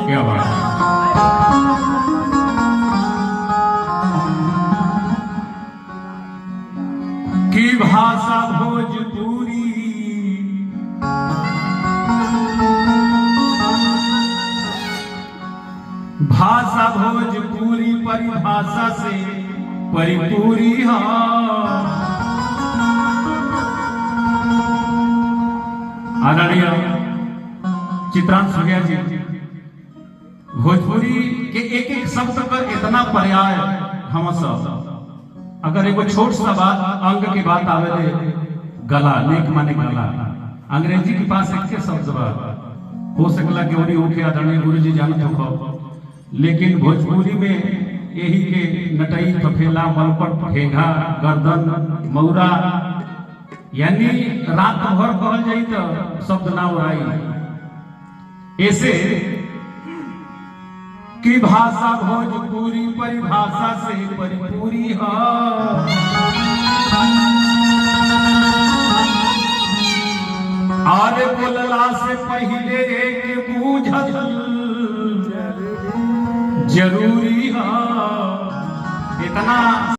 क्या बात है। की भाषा भोजपुरी भाषा भोजपुरी परिभाषा से परिपूरी आदरणीय चित्रांश भैया जी, भोजपुरी के एक एक शब्द पर इतना पर्याय हम सब अगर एगो छोट सा बात अंग की बात आवे दे गला नेक माने गला अंग्रेजी के पास एक शब्द बा हो सकला कि ओरी होके आदरणीय गुरु जी जानत हो, लेकिन भोजपुरी में यही के नटई थफेला मलपट फेघा गर्दन मौरा यानी रात भर कहल जाई तो शब्द ना उड़ाई। ऐसे की भाषा भोजपुरी परिभाषा से परिपूरी है। और बोलला से पहले एक बूझल जरूरी है। इतना